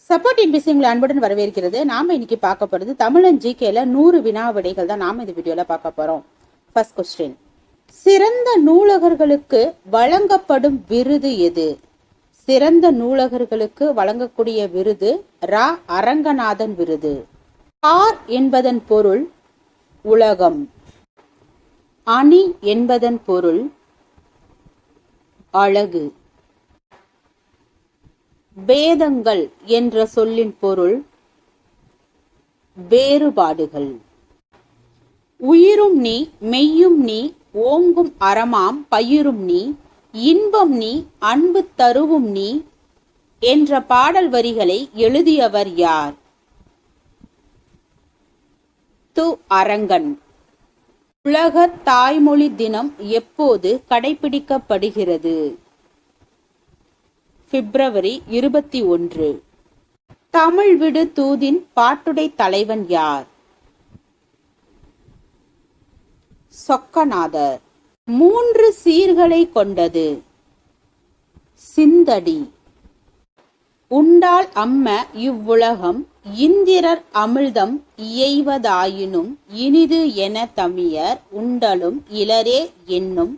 Support இன்பிசி உங்களை அன்புடன் வரவேற்கிறது. நாம இன்னைக்கு பார்க்க போறது தமிழன் ஜிகேல 100 வினா விடைகள் தான் நாம இந்த வீடியோல பார்க்க போறோம். ஃபர்ஸ்ட் கொஸ்டின், சிறந்த நூலகர்களுக்கு வழங்கப்படும் விருது எது? சிறந்த நூலகர்களுக்கு வழங்கக்கூடிய விருது ரா அரங்கநாதன் விருது. ஆர் என்பதன் பொருள் உலகம். அணி என்பதன் பொருள் அழகு. பேதங்கள் என்ற சொல்லின் பொருள் வேறுபாடுகள். உயிரும் நீ மெய்யும் நீ ஓங்கும் அறமாம் பயிரும் நீ இன்பம் நீ அன்பு தருவும் நீ என்ற பாடல் வரிகளை எழுதியவர் யார்? து அரங்கன். உலக தாய்மொழி தினம் எப்போது கடைபிடிக்கப்படுகிறது? பிப்ரவரி 21. தமிழ் விடு தூதின் பாட்டுடை தலைவன் யார்? சொக்கநாதர். 3 சீர்களை கொண்டது. சிந்தடி. உண்டால் அம்ம இவ்வுலகம் இந்திரர் அமிழ்தம் இயைவதாயினும் இனிது என தமியர் உண்டலும் இலரே என்னும்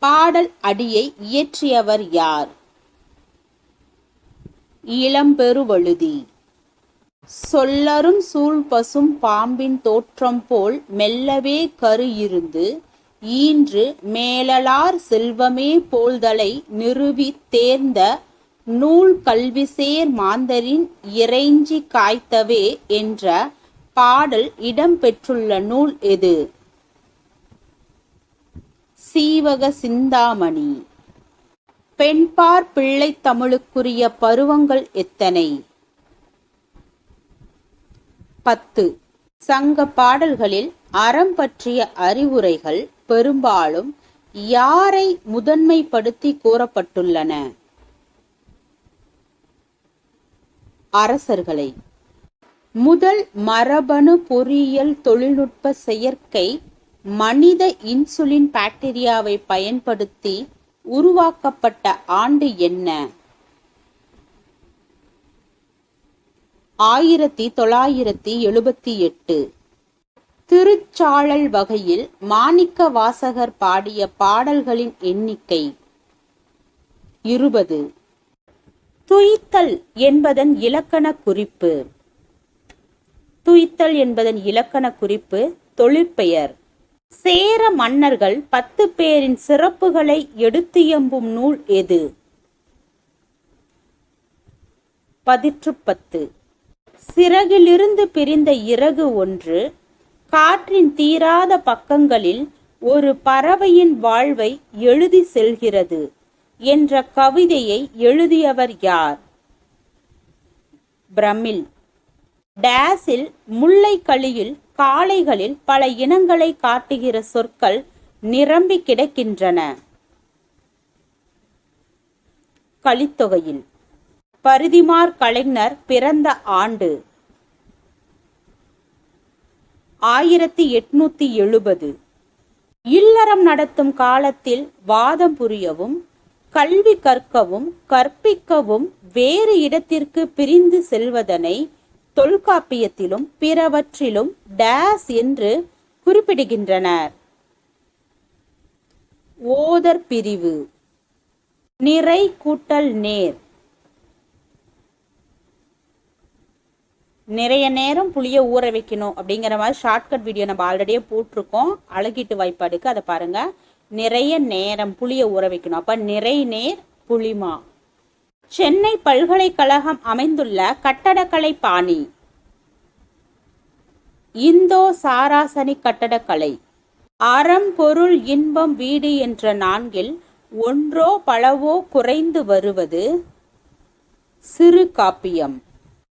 பாடல் அடியை இயற்றியவர் யார்? இளம்பெருவழுதி. சொல்லரும் சூழ் பசும் பாம்பின் தோற்றம் போல் மெல்லவே கரு இருந்து ஈன்று மேலலார் செல்வமே போல்தலை நிறுவி தேர்ந்த நூல் கல்விசேர் மாந்தரின் இறைஞ்சி காய்த்தவே என்ற பாடல் இடம்பெற்றுள்ள நூல் எது? சீவக சிந்தாமணி. பெண்பார் பிள்ளை தமிழுக்குரிய பருவங்கள் எத்தனை? 10. சங்க பாடல்களில் அறம் பற்றிய அறிவுரைகள் பெரும்பாலும் யாரை முதன்மைப்படுத்தி கூறப்பட்டுள்ளன? அரசர்களை. முதல் மரபணு பொறியியல் தொழில்நுட்ப செயற்கை மனித இன்சுலின் பாக்டீரியாவை பயன்படுத்தி உருவாக்கப்பட்ட ஆண்டு என்ன? 1978. திருச்சாழல் வகையில் மாணிக்க வாசகர் பாடிய பாடல்களின் எண்ணிக்கை 20. துய்த்தல் என்பதன் இலக்கண குறிப்பு. துய்த்தல் என்பதன் இலக்கண குறிப்பு தொழிற்பெயர். சேர மன்னர்கள் 10 பேரின் சிறப்புகளை எடுத்தியம்பும் நூல் எது? 10. சிறகிலிருந்து பிரிந்த இறகு ஒன்று காற்றின் தீராத பக்கங்களில் ஒரு பறவையின் வாழ்வை எழுதி செல்கிறது என்ற கவிதையை எழுதியவர் யார்? பிரமிழ். டேஸில் முல்லைக்களியில் காளைகளில் பல இனங்களை காட்டுகிற சொற்கள் நிரம்பி கிடக்கின்றன. கலித்தொகையில். பரிதிமார் கலைஞர் பிறந்த ஆண்டு 1870. இல்லறம் நடத்தும் காலத்தில் வாதம் புரியவும் கல்வி கற்கவும் கற்பிக்கவும் வேறு இடத்திற்கு பிரிந்து செல்வதனை தொல்காப்பியத்திலும் பிறவற்றிலும் டேஸ் என்று குறிப்பிடுகின்றனர். ஓதர் பிரிவு. நிறை கூட்டல் நேர். நிறைய நேரம் புளிய ஊற வைக்கணும் அப்படிங்கிற மாதிரி ஷார்ட்கட் வீடியோ நம்ம ஆல்ரெடியே போட்டிருக்கோம். அழகீட்டு வாய்ப்பாடுக்கு அதை பாருங்க. நிறைய நேரம் புளிய ஊற வைக்கணும். அப்ப நிறை நேர் புளிமா. சென்னை பல்கலைக்கழகம் அமைந்துள்ள கட்டடக்கலை பாணி. இந்தோ சாராசனி கட்டடக்கலை. அறம் பொருள் இன்பம் வீடு என்ற 4இல் ஒன்றோ பலவோ குறைந்து வருவது சிறு காப்பியம்.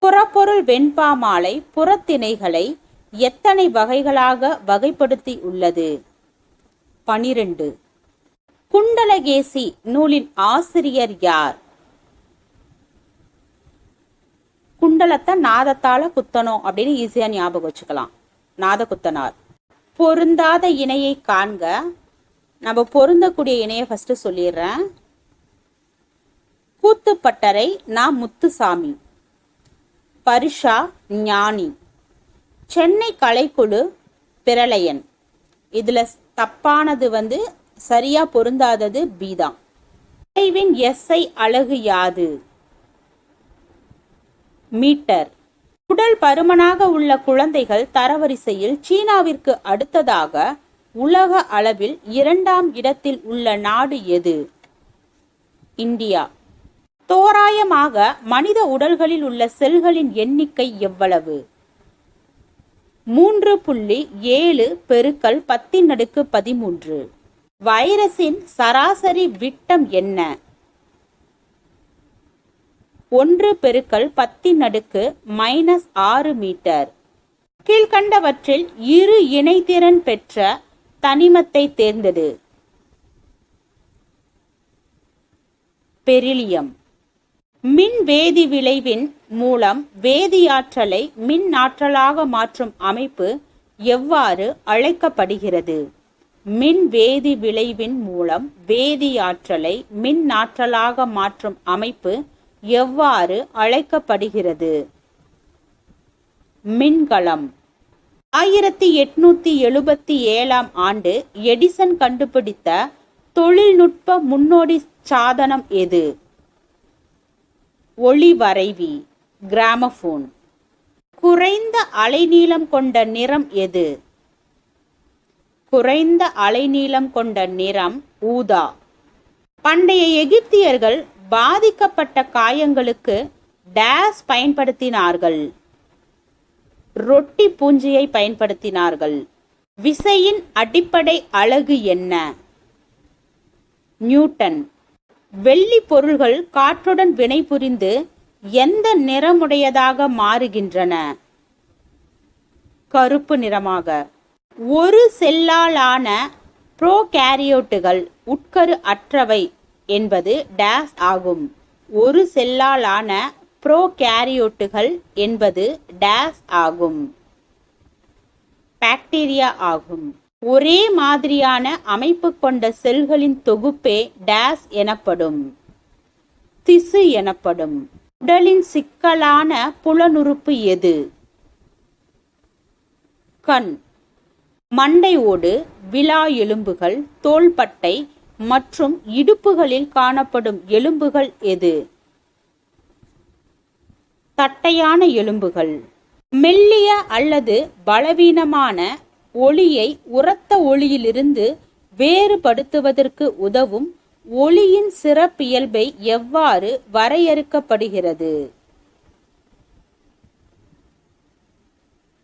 புறப்பொருள் வெண்பா மாலை புறத்திணைகளை எத்தனை வகைகளாக வகைப்படுத்தி உள்ளது? 12. குண்டலகேசி நூலின் ஆசிரியர் யார்? குண்டலத்தை நாதத்தால குத்தணும் அப்படின்னு ஈஸியா ஞாபகம் வச்சுக்கலாம். நாதகுத்தனார். பொருந்தாத இணையை காண்க. நம்ம பொருந்தக்கூடிய இணையை ஃபர்ஸ்ட் சொல்லிடுறேன். கூத்துப்பட்டறை நா முத்துசாமி. பரிஷா ஞானி. சென்னை கலைக்குழு பிரளயன். இதுல தப்பானது சரியா பொருந்தாதது பி தான். விளைவின் எஸ்ஐ அலகு யாது? மீட்டர். உடல் பருமனாக உள்ள குழந்தைகள் தரவரிசையில் சீனாவிற்கு அடுத்ததாக உலக அளவில் 2ஆம் இடத்தில் உள்ள நாடு எது? இந்தியா. தோராயமாக மனித உடல்களில் உள்ள செல்களின் எண்ணிக்கை எவ்வளவு? 3.7 பெருக்கல் 10^13. வைரஸின் சராசரி விட்டம் என்ன? 1 பெருக்கல் 10^-6 மீட்டர். கீழ்கண்டவற்றில் இரு இணைதிறன் பெற்ற தனிமத்தை தேர்ந்தெடு. பெரிலியம். மின் வேதி விளைவின் மூலம் வேதியாற்றலை மின் ஆற்றலாக மாற்றும் அமைப்பு எவ்வாறு அழைக்கப்படுகிறது? மின் வேதி விளைவின் மூலம் வேதியாற்றலை மின் ஆற்றலாக மாற்றும் அமைப்பு எவ்வாறு அழைக்கப்படுகிறது? மின்கலம். 1877ஆம் ஆண்டு எடிசன் கண்டுபிடித்த தொழில்நுட்ப முன்னோடி சாதனம் எது? ஒளிவரைவி, கிராமபோன். குறைந்த அலைநீளம் கொண்ட நிறம் எது? குறைந்த அலைநீளம் கொண்ட நிறம் ஊதா. பண்டைய எகிப்தியர்கள் பாதிக்கப்பட்ட காயங்களுக்கு டேஸ் பயன்படுத்தினார்கள்? ரொட்டி பூஞ்சியை பயன்படுத்தினார்கள். விசையின் அடிப்படை அலகு என்ன? நியூட்டன். வெள்ளி பொருள்கள் காற்றுடன் வினைபுரிந்து எந்த நிறமுடையதாக மாறுகின்றன? கருப்பு நிறமாக. ஒரு செல்லாலான புரோகாரியோட்டுகள் உட்கரு அற்றவை என்பது டேஸ் ஆகும். ஒரு செல்லாலான புரோகாரியோட்டுகள் என்பது டேஸ் ஆகும். பாக்டீரியா ஆகும். ஒரே மாதிரியான அமைப்பு கொண்ட செல்களின் தொகுப்பே டேஸ் எனப்படும். திசு எனப்படும். உடலின் சிக்கலான புலனுறுப்பு எது? கண். மண்டை ஓடு, விலா எலும்புகள், தோள்பட்டை மற்றும் இடுப்புகளில் காணப்படும் எலும்புகள் எது? தட்டையான எலும்புகள். மெல்லிய அல்லது பலவீனமான ஒளியை உரத்த ஒளியிலிருந்து வேறுபடுத்துவதற்கு உதவும் ஒளியின் சிறப்பியல்பை எவ்வாறு வரையறுக்கப்படுகிறது?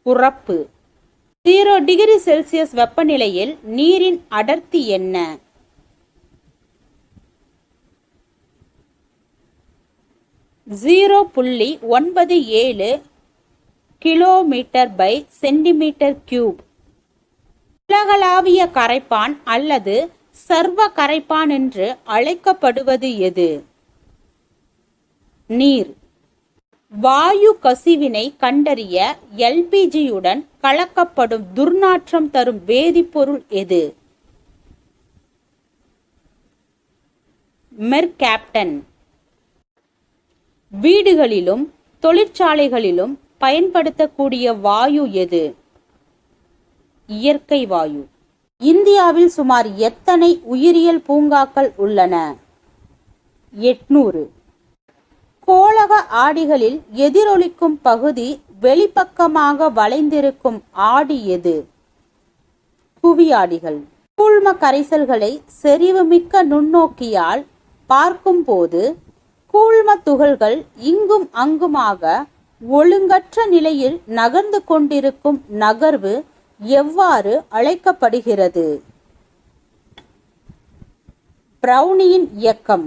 உரப்பு. 0 டிகிரி செல்சியஸ் வெப்பநிலையில் நீரின் அடர்த்தி என்ன? 0.97 km/cm3. உலகளாவிய கரைப்பான் அல்லது சர்வ கரைப்பான் என்று அழைக்கப்படுவது எது? நீர். வாயு கசிவினை கண்டறிய எல்பிஜியுடன் கலக்கப்படும் துர்நாற்றம் தரும் வேதிப்பொருள் எது? மெர்காப்டன். வீடுகளிலும் தொழிற்சாலைகளிலும் பயன்படுத்தக்கூடிய வாயு எது? இயற்கை வாயு. இந்தியாவில் சுமார் எத்தனை உயிரியல் பூங்காக்கள் உள்ளன? 800. கோளக ஆடிகளில் எதிரொலிக்கும் பகுதி வெளிப்பக்கமாக வளைந்திருக்கும் ஆடி எது? குவியாடிகள். கூழ்ம கரைசல்களை செறிவுமிக்க நுண்ணோக்கியால் பார்க்கும் போது கூழ்ம துகள்கள் இங்கும் அங்குமாக ஒழுங்கற்ற நிலையில் நகர்ந்து கொண்டிருக்கும் நகர்வு எவ்வாறு அழைக்கப்படுகிறது? பிரவுனியின் இயக்கம்.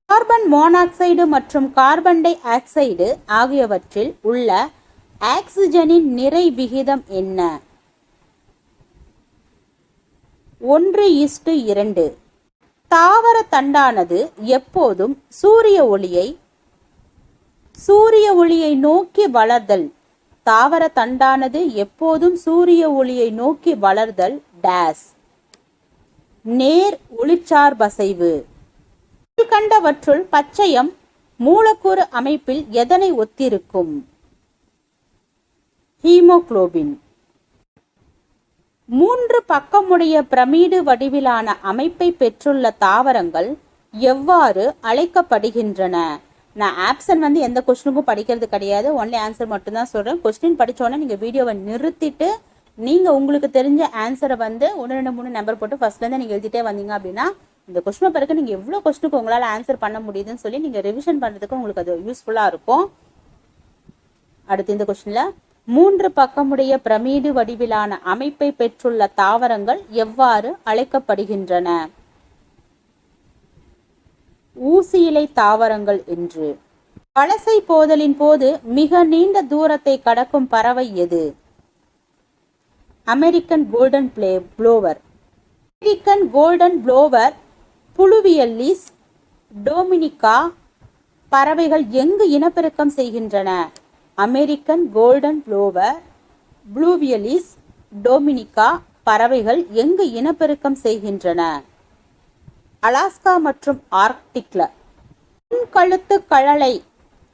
கார்பன் மோனாக்சைடு மற்றும் கார்பன் டை ஆக்சைடு ஆகியவற்றில் உள்ள ஆக்சிஜனின் நிறை விகிதம் என்ன? 1:2. தாவர தண்டானது எப்போதும் சூரிய ஒளியை நோக்கி வளர்தல். தாவர தண்டானது எப்போதும் சூரிய ஒளியை நோக்கி வளர்தல் டேஸ். நேர் ஒளிச்சார்பசைவு. கண்டவற்றுள் பச்சையம் மூலக்கூறு அமைப்பில் எதனை ஒத்திருக்கும்? ஹீமோகுளோபின். 3 பக்கமுடைய பிரமிடு வடிவிலான அமைப்பை பெற்றுள்ள தாவரங்கள் எவ்வாறு அழைக்கப்படுகின்றன? நான் ஆப்ஷன் எந்த கொஸ்டினுக்கும் படிக்கிறது கிடையாது, ஒன்லி ஆன்சர் மட்டும்தான் சொல்கிறேன். கொஸ்டின் படித்தோன்னே நீங்கள் வீடியோவை நிறுத்திட்டு நீங்கள் உங்களுக்கு தெரிஞ்ச ஆன்சரை 1 2 3 நம்பர் போட்டு ஃபர்ஸ்ட்லேருந்து நீங்கள் எழுதிட்டே வந்தீங்க அப்படின்னா இந்த கொஸ்டின் பிறகு நீங்கள் எவ்வளோ கொஸ்டினுக்கு உங்களால் ஆன்சர் பண்ண முடியுதுன்னு சொல்லி நீங்கள் ரிவிஷன் பண்ணுறதுக்கு உங்களுக்கு அது யூஸ்ஃபுல்லாக இருக்கும். அடுத்து இந்த கொஸ்டினில் 3 பக்கமுடைய பிரமிடு வடிவிலான அமைப்பை பெற்றுள்ள தாவரங்கள் எவ்வாறு அழைக்கப்படுகின்றன? ஊசி இலை தாவரங்கள் என்று. வலசை போதலின் போது மிக நீண்ட தூரத்தை கடக்கும் பறவை எது? American golden plover. American golden plover, pluvialis dominica பறவைகள் எங்கு இனப்பெருக்கம் செய்கின்றன? American golden plover, pluvialis dominica பறவைகள் எங்கு இனப்பெருக்கம் செய்கின்றன? அலாஸ்கா மற்றும் ஆர்க்டிக்ல. முன்கழுத்து கழலை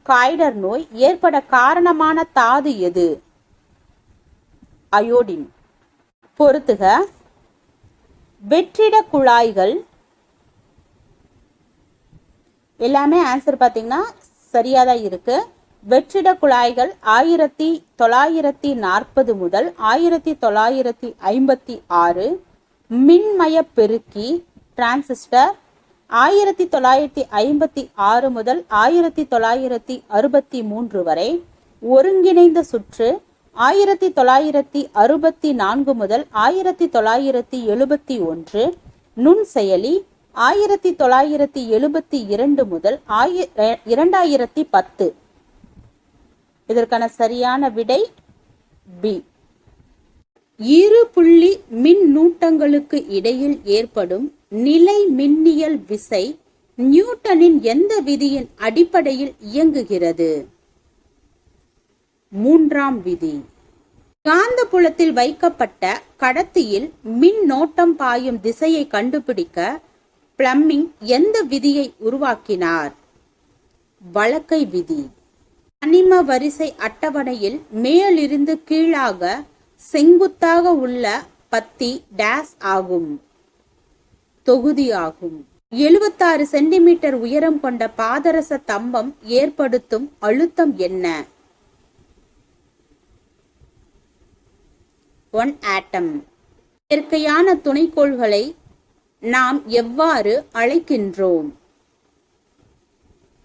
காய்டர் நோய் ஏற்பட காரணமான தாது எது? அயோடின். பொறுத்துக. வெற்றிட குழாய்கள். எல்லாமே ஆன்சர் பார்த்தீங்கன்னா சரியாக தான் இருக்கு. வெற்றிட குழாய்கள் 1940 முதல் 1956. மின்மய பெருக்கி டிரான்சிஸ்டர் 1956 முதல் 1963 வரை. ஒருங்கிணைந்த சுற்று 1964 முதல் 1971. நுண்செயலி 1972 முதல் 2010. இதற்கான சரியான விடை பி. இரு புள்ளி மின்னூட்டங்களுக்கு இடையில் ஏற்படும் நிலை மின்னியல் விசை நியூட்டனின் எந்த விதியின் அடிப்படையில் இயங்குகிறது? 3ஆம் விதி. காந்த புலத்தில் வைக்கப்பட்ட கடத்தியில் மின்னோட்டம் பாயும் திசையை கண்டுபிடிக்க பிளம்மிங் எந்த விதியை உருவாக்கினார்? வழக்கை விதி. தனிம வரிசை அட்டவணையில் மேலிருந்து கீழாக செங்குத்தாக உள்ள பத்தி டேஸ் ஆகும். தொகுதி ஆகும். 76 சென்டிமீட்டர் உயரம் கொண்ட பாதரச தம்பம் ஏற்படுத்தும் அழுத்தம் என்ன? 1 ஆட்டம். இயற்கையான துணைக்கோள்களை நாம் எவ்வாறு அழைக்கின்றோம்?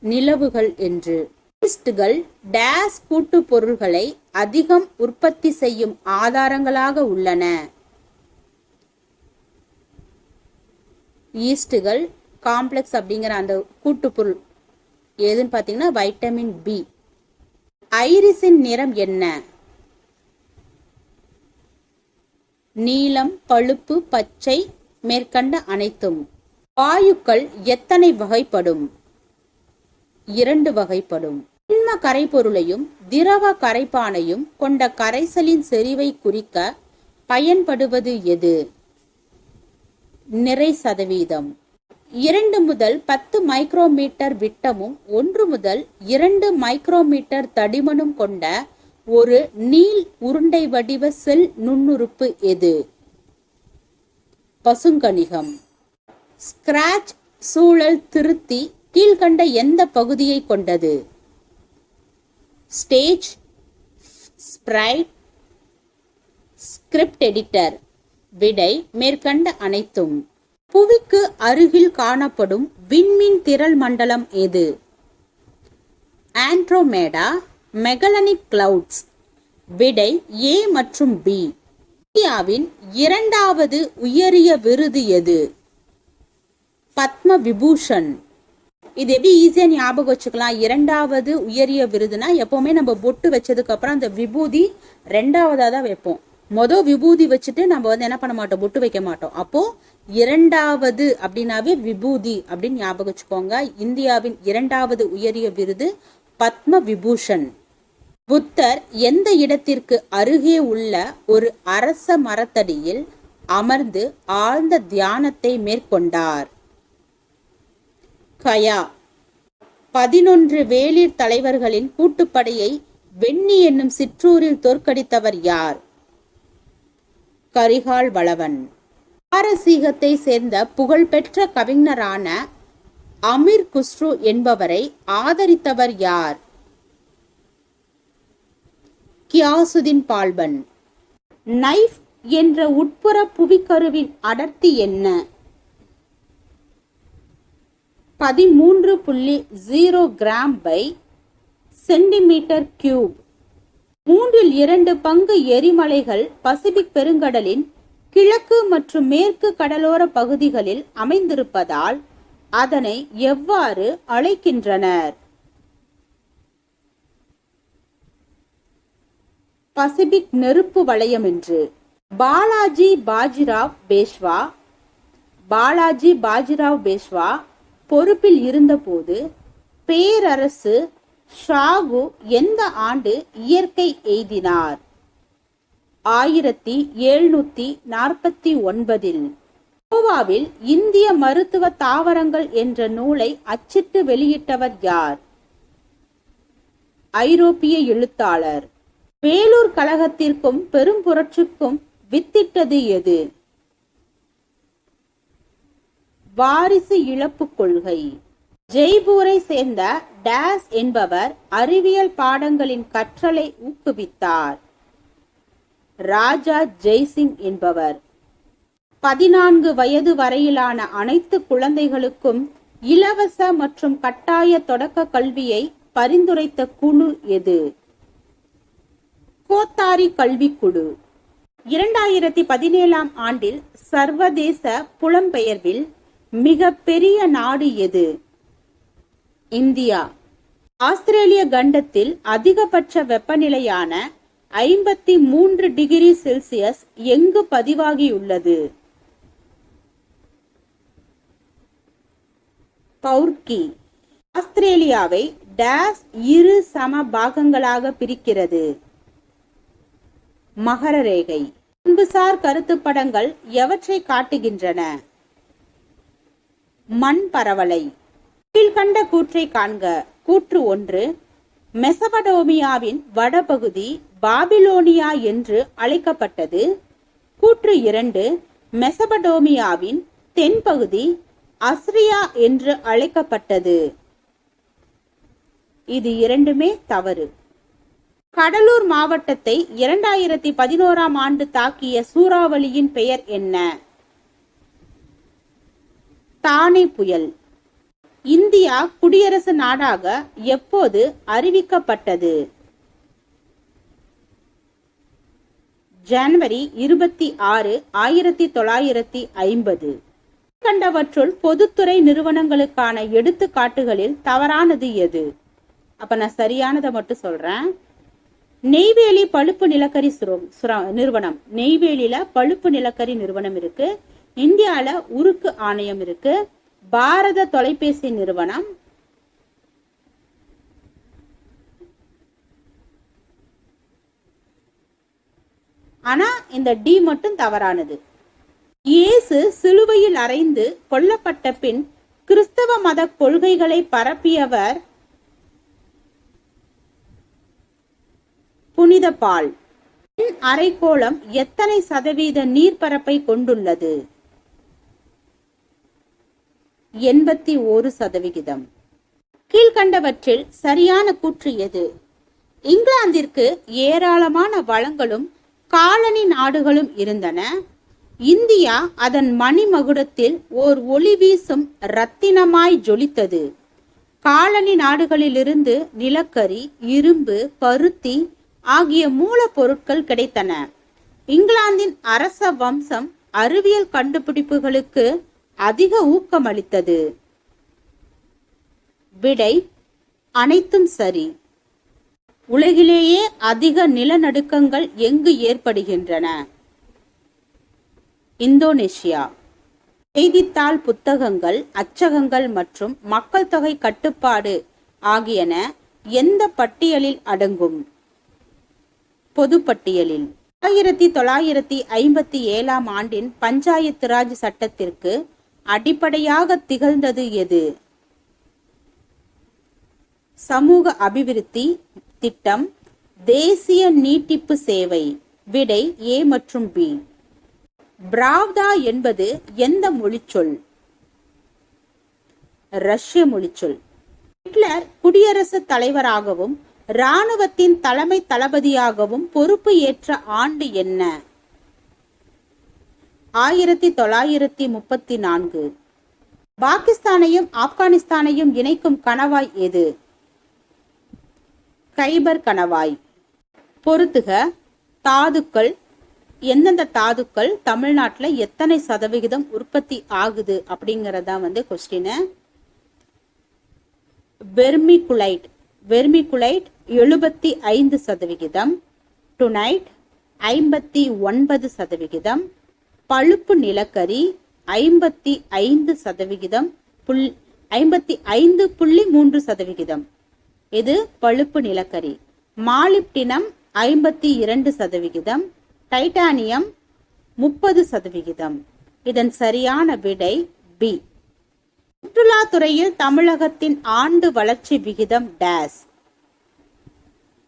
நிலவுகள் என்று. ஈஸ்ட்கள் டேஸ் கூட்டு பொருள்களை அதிகம் உற்பத்தி செய்யும் ஆதாரங்களாக உள்ளன. ஈஸ்ட்கள் காம்ப்ளெக்ஸ் அப்படிங்கிற அந்த கூட்டுப்பொருள் எதுன்னு பார்த்தீங்கன்னா வைட்டமின் பி. ஐரிஸின் நிறம் என்ன? நீலம், பழுப்பு, பச்சை, மேற்கண்ட அனைத்தும். வாயுக்கள் எத்தனை வகைப்படும்? 2 வகைப்படும். திண்ம கரைபொருளையும் திரவ கரைப்பானையும் கொண்ட கரைசலின் செறிவை குறிக்க பயன்படுவது எது? நிறை சதவீதம். 2 முதல் 10 மைக்ரோமீட்டர் விட்டமும் 1 முதல் 2 மைக்ரோமீட்டர் தடிமனும் கொண்ட ஒரு நீள் உருண்டை வடிவ செல் நுண்ணுறுப்பு எது? பசுங்கணிகம். ஸ்கிராட்ச் சூழல் திருத்தி கீழ்கண்ட எந்த பகுதியை கொண்டது? Stage, Sprite, script editor. விடை மேற்கண்ட அனைத்தும். புவிக்கு அருகில் காணப்படும் விண்மீன் திரள் மண்டலம் எது? Andromeda, Magellanic clouds. விடை ஏ மற்றும் பி. இந்தியாவின் 2வது உயரிய விருது எது? பத்ம விபூஷன். இது எப்படி ஈஸியா ஞாபகம் வச்சுக்கலாம்? 2வது உயரிய விருதுனா எப்பவுமே நம்ம பொட்டு வச்சதுக்கு அப்புறம் அந்த விபூதி 2வதா தான் வைப்போம். விபூதி வச்சுட்டு நம்ம என்ன பண்ண மாட்டோம், பொட்டு வைக்க மாட்டோம். அப்போ 2வது அப்படின்னாவே விபூதி அப்படின்னு ஞாபகம் வச்சுக்கோங்க. இந்தியாவின் 2வது உயரிய விருது பத்ம விபூஷன். புத்தர் எந்த இடத்திற்கு அருகே உள்ள ஒரு அரச மரத்தடியில் அமர்ந்து ஆழ்ந்த தியானத்தை மேற்கொண்டார்? கயா. 11 வேளிர் தலைவர்களின் கூட்டுப்படையை வெண்ணி என்னும் சிற்றூரில் தோற்கடித்தவர் யார்? கரிகால் வளவன். பாரசீகத்தை சேர்ந்த புகழ்பெற்ற கவிஞரான அமீர் குஸ்ரு என்பவரை ஆதரித்தவர் யார்? கியாசுதீன் பால்பன். நைஃப் என்ற உட்புற புவிக்கருவின் அடர்த்தி என்ன? 13.0 கிராம் பை சென்டிமீட்டர் கியூப். 2/3 எரிமலைகள் பசிபிக் பெருங்கடலின் கிழக்கு மற்றும் மேற்கு கடலோர பகுதிகளில் அமைந்திருப்பதால் அதனை எவ்வாறு அழைக்கின்றனர்? பசிபிக் நெருப்பு வளையம் என்று. பாலாஜி பாஜிராவ் பேஷ்வா பொறுப்பில் இருந்தபோது பேரரசு ஷாகு எந்த ஆண்டு இயற்கை எய்தினார்? 1749. கோவாவில் இந்திய மருத்துவ தாவரங்கள் என்ற நூலை அச்சிட்டு வெளியிட்டவர் யார்? ஐரோப்பிய எழுத்தாளர். வேலூர் கழகத்திற்கும் பெரும் புரட்சிக்கும் வித்திட்டது எது? வாரிசு இழப்பு கொள்கை. ஜெய்ப்பூரை சேர்ந்த டேஸ் என்பவர் அறிவியல் பாடங்களின் கற்றலை ஊக்குவித்தார்? ராஜா ஜெய்சிங் என்பவர். 14 வயது வரையிலான அனைத்து குழந்தைகளுக்கும் இலவச மற்றும் கட்டாய தொடக்க கல்வியை பரிந்துரைத்த குழு எது? கோத்தாரி கல்விக்குழு. 2017 ஆண்டில் சர்வதேச புலம்பெயர்வில் மிக பெரிய நாடு எது? இந்தியா. ஆஸ்திரேலிய கண்டத்தில் அதிகபட்ச வெப்பநிலையான 53 டிகிரி செல்சியஸ் எங்கு பதிவாகியுள்ளது? பவுர்கி. ஆஸ்திரேலியாவை டேஸ் 2 சம பாகங்களாக பிரிக்கிறது? மகர ரேகை. பண்புசார் கருத்து படங்கள் எவற்றை காட்டுகின்றன? மண் பரவலை. கீழ்கண்ட கூற்றை காண்க. கூற்று 1, மெசபடோமியாவின் வடபகுதி பாபிலோனியா என்று அழைக்கப்பட்டது. கூற்று 2, மெசபடோமியாவின் தென்பகுதி அஸ்ரியா என்று அழைக்கப்பட்டது. இது இரண்டுமே தவறு. கடலூர் மாவட்டத்தை 2011 ஆண்டு தாக்கிய சூறாவளியின் பெயர் என்ன? தானே புயல். இந்தியா குடியரசு நாடாக எப்போது அறிவிக்கப்பட்டது? ஜனவரி 26, 1950. கண்டவற்றுள் பொதுத்துறை நிறுவனங்களுக்கான எடுத்துக்காட்டுகளில் தவறானது எது? அப்ப நான் சரியானதை மட்டும் சொல்றேன். நெய்வேலி பழுப்பு நிலக்கரி நிறுவனம். நெய்வேலியில பழுப்பு நிலக்கரி நிறுவனம் இருக்கு. இந்தியால உருக்கு ஆணையம் இருக்கு. பாரத தொலைபேசி நிறுவனம், ஆனா இந்த டி மட்டும் தவறானது. இயேசு சிலுவையில் அறைந்து கொல்லப்பட்ட பின் கிறிஸ்தவ மத கொள்கைகளை பரப்பியவர் புனித பால். அரைக்கோளம் எத்தனை சதவீத நீர்ப்பரப்பை கொண்டுள்ளது? 81%. கீழ்கண்டவற்றில் சரியான கூற்று எது? இங்கிலாந்திற்கு ஏராளமான வளங்களும் காலனி நாடுகளும் இருந்தன. இந்தியா அதன் மணிமகுடத்தில் ஓர் ஒளி வீசும் ரத்தினமாய் ஜொலித்தது. காலனி நாடுகளிலிருந்து நிலக்கரி, இரும்பு, பருத்தி ஆகிய மூலப்பொருட்கள் கிடைத்தன. இங்கிலாந்தின் அரச வம்சம் அறிவியல் கண்டுபிடிப்புகளுக்கு அதிக ஊக்கமளித்தது. விடை அனைத்தும் சரி. உலகிலேயே அதிக நிலநடுக்கங்கள் எங்கு ஏற்படுகின்றன? இந்தோனேஷியா. செய்தித்தாள், புத்தகங்கள், அச்சகங்கள் மற்றும் மக்கள் தொகை கட்டுப்பாடு ஆகியன எந்த பட்டியலில் அடங்கும்? பொதுப்பட்டியலில். 1957 ஆண்டின் பஞ்சாயத்து ராஜ் சட்டத்திற்கு அடிப்படையாக திகழ்ந்தது எது? சமூக அபிவிருத்தி திட்டம், தேசிய நீட்டிப்பு சேவை. விடை ஏ மற்றும் பி. பிராவ்தா என்பது எந்த மொழிச்சொல்? ரஷ்ய மொழிச்சொல். ஹிட்லர் குடியரசுத் தலைவராகவும் இராணுவத்தின் தலைமை தளபதியாகவும் பொறுப்பு ஏற்ற ஆண்டு என்ன? 1934. பாகிஸ்தானையும் ஆப்கானிஸ்தானையும் இணைக்கும் கணவாய் எது? கைபர் கணவாய். பொறுத்துக. தாதுக்கள். எந்தெந்த தாதுக்கள் தமிழ்நாட்டுல எத்தனை சதவிகிதம் உற்பத்தி ஆகுது அப்படிங்கறதா கொஸ்டின். வெர்மிகுலைட். வெர்மிகுலைட் 75%. டுனைட் 59%. பழுப்பு நிலக்கரி 55%. 55.3%. இது பழுப்பு நிலக்கரி. மாலிப்டினம் 52%. டைட்டானியம் 30%. இதன் சரியான விடை பி. சுற்றுலாத்துறையில் தமிழகத்தின் ஆண்டு வளர்ச்சி விகிதம் டேஸ்.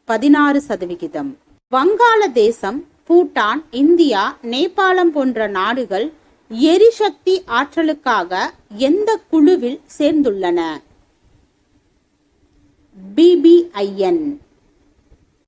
16%. வங்காளதேசம், பூட்டான், இந்தியா, நேபாளம் போன்ற நாடுகள் எரிசக்தி ஆற்றலுக்காக எந்த குழுவில் சேர்ந்துள்ளன? BBIN.